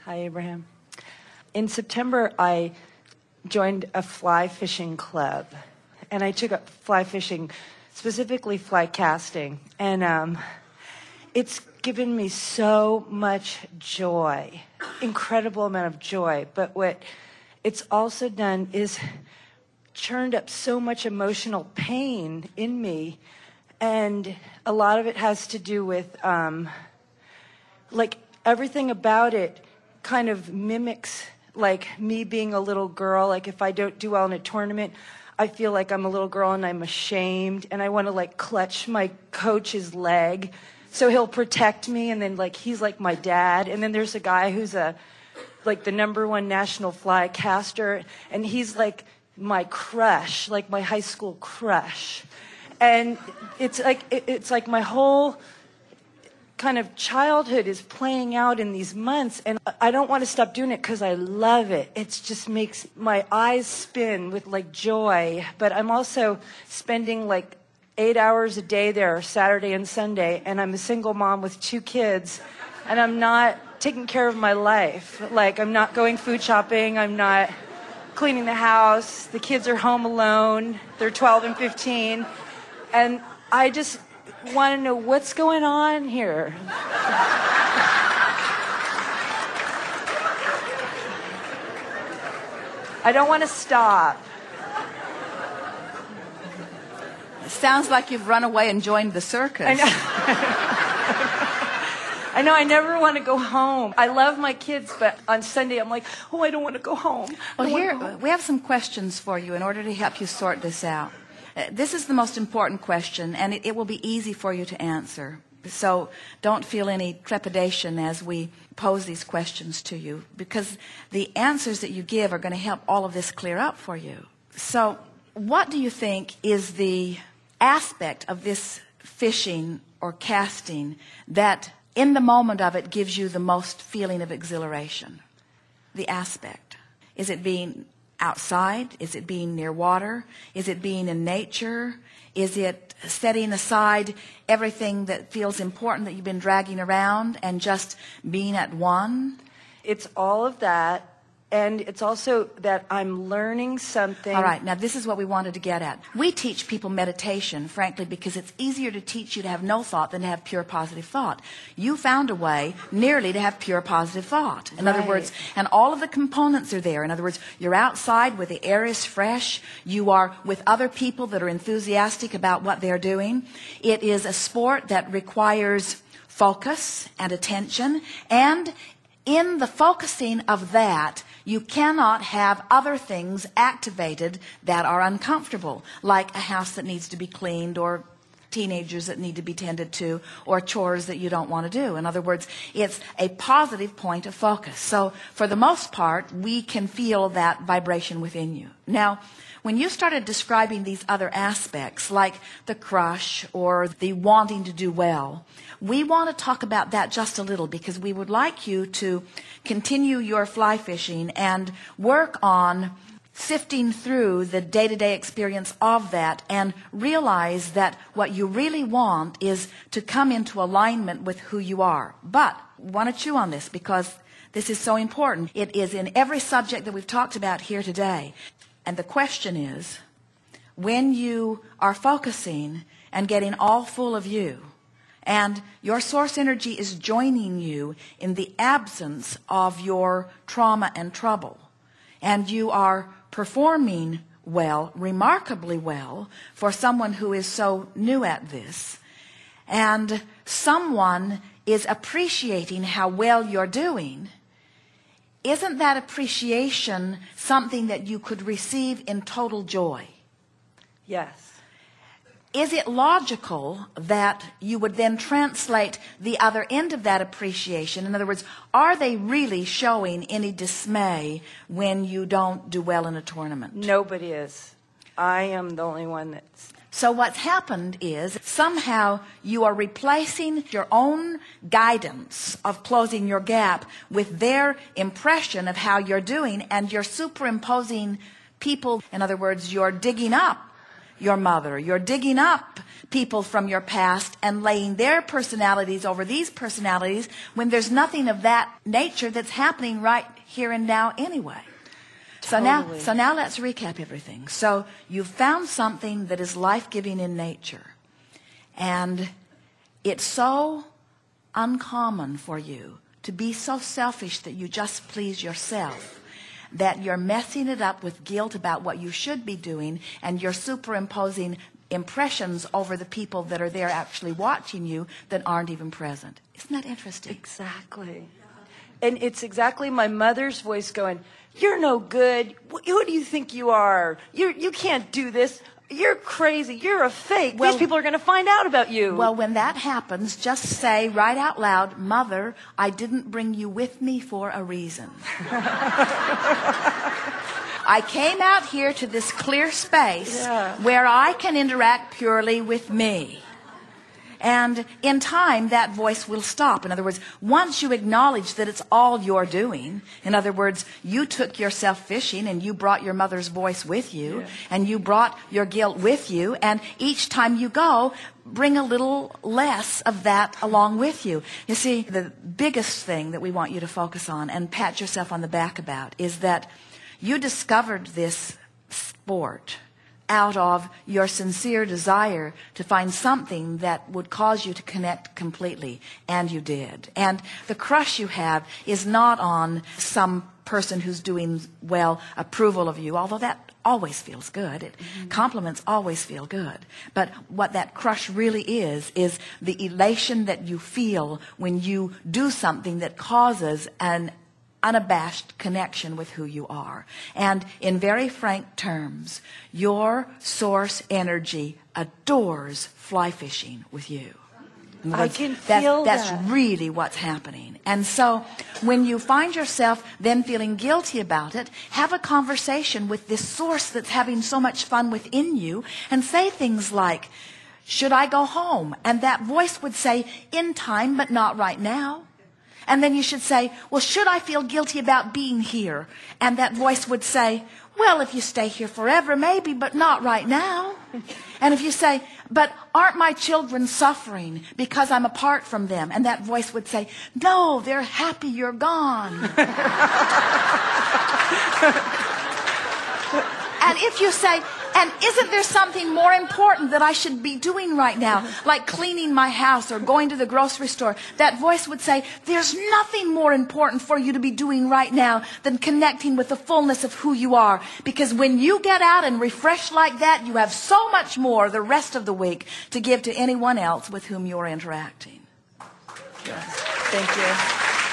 Hi, Abraham. In September, I joined a fly fishing club, and I took up fly fishing, specifically fly casting, and it's given me so much joy, incredible amount of joy. But what it's also done is churned up so much emotional pain in me, and a lot of it has to do with like everything about it kind of mimics like me being a little girl. Like if I don't do well in a tournament, I feel like I'm a little girl and I'm ashamed, and I want to like clutch my coach's leg so he'll protect me, and then like he's like my dad. And then there's a guy who's like the #1 national fly caster, and he's like my crush, like my high school crush. And it's like my whole kind of childhood is playing out in these months, and I don't want to stop doing it because I love it. It just makes my eyes spin with like joy. But I'm also spending like 8 hours a day there, Saturday and Sunday, and I'm a single mom with 2 kids, and I'm not taking care of my life. Like I'm not going food shopping, I'm not cleaning the house, the kids are home alone, they're 12 and 15, and I just want to know what's going on here. I don't want to stop. It sounds like you've run away and joined the circus. I know. I know, I never want to go home. I love my kids, but on Sunday I'm like, oh, I don't want to go home. Well, here, we have some questions for you in order to help you sort this out. This is the most important question, and it will be easy for you to answer. So don't feel any trepidation as we pose these questions to you, because the answers that you give are going to help all of this clear up for you. So what do you think is the aspect of this fishing or casting that in the moment of it gives you the most feeling of exhilaration? The aspect. Is it being outside? Is it being near water? Is it being in nature? Is it setting aside everything that feels important that you've been dragging around and just being at one? It's all of that. And it's also that I'm learning something. All right, now this is what we wanted to get at. We teach people meditation, frankly, because it's easier to teach you to have no thought than to have pure positive thought. You found a way nearly to have pure positive thought. In other words, and all of the components are there. In other words, you're outside where the air is fresh. You are with other people that are enthusiastic about what they're doing. It is a sport that requires focus and attention, and in the focusing of that, you cannot have other things activated that are uncomfortable, like a house that needs to be cleaned, or teenagers that need to be tended to, or chores that you don't want to do. In other words, it's a positive point of focus. So for the most part, we can feel that vibration within you. Now, when you started describing these other aspects, like the crush or the wanting to do well, we want to talk about that just a little, because we would like you to continue your fly fishing and work on sifting through the day-to-day experience of that and realize that what you really want is to come into alignment with who you are. But we want to chew on this because this is so important. It is in every subject that we've talked about here today. And the question is, when you are focusing and getting all full of you, and your source energy is joining you in the absence of your trauma and trouble, and you are performing well, remarkably well, for someone who is so new at this, and someone is appreciating how well you're doing, isn't that appreciation something that you could receive in total joy? Yes. Is it logical that you would then translate the other end of that appreciation? In other words, are they really showing any dismay when you don't do well in a tournament? Nobody is. I am the only one that's... So what's happened is somehow you are replacing your own guidance of closing your gap with their impression of how you're doing, and you're superimposing people. In other words, you're digging up your mother. You're digging up people from your past and laying their personalities over these personalities when there's nothing of that nature that's happening right here and now anyway. Totally. So now let's recap everything. So you've found something that is life-giving in nature. And it's so uncommon for you to be so selfish that you just please yourself, that you're messing it up with guilt about what you should be doing, and you're superimposing impressions over the people that are there actually watching you that aren't even present. Isn't that interesting? Exactly. And it's exactly my mother's voice going, "You're no good. Who do you think you are? You can't do this. You're crazy. You're a fake. Well, these people are going to find out about you." Well, when that happens, just say right out loud, "Mother, I didn't bring you with me for a reason. I came out here to this clear space where I can interact purely with me." And in time, that voice will stop. In other words, once you acknowledge that it's all you're doing, in other words, you took yourself fishing and you brought your mother's voice with you, and you brought your guilt with you, and each time you go, bring a little less of that along with you. You see, the biggest thing that we want you to focus on and pat yourself on the back about is that you discovered this sport out of your sincere desire to find something that would cause you to connect completely. And you did. And the crush you have is not on some person who's doing well, approval of you, although that always feels good. Compliments always feel good. But what that crush really is the elation that you feel when you do something that causes an unabashed connection with who you are. And in very frank terms, your source energy adores fly fishing with you. I can feel that's that. really what's happening. And so when you find yourself then feeling guilty about it, have a conversation with this source that's having so much fun within you and say things like, "Should I go home?" And that voice would say, "In time, but not right now." And then you should say, "Well, should I feel guilty about being here?" And that voice would say, "Well, if you stay here forever, maybe, but not right now." And if you say, "But aren't my children suffering because I'm apart from them?" And that voice would say, "No, they're happy you're gone." And if you say, "And isn't there something more important that I should be doing right now, like cleaning my house or going to the grocery store?" That voice would say, "There's nothing more important for you to be doing right now than connecting with the fullness of who you are. Because when you get out and refresh like that, you have so much more the rest of the week to give to anyone else with whom you're interacting." Thank you.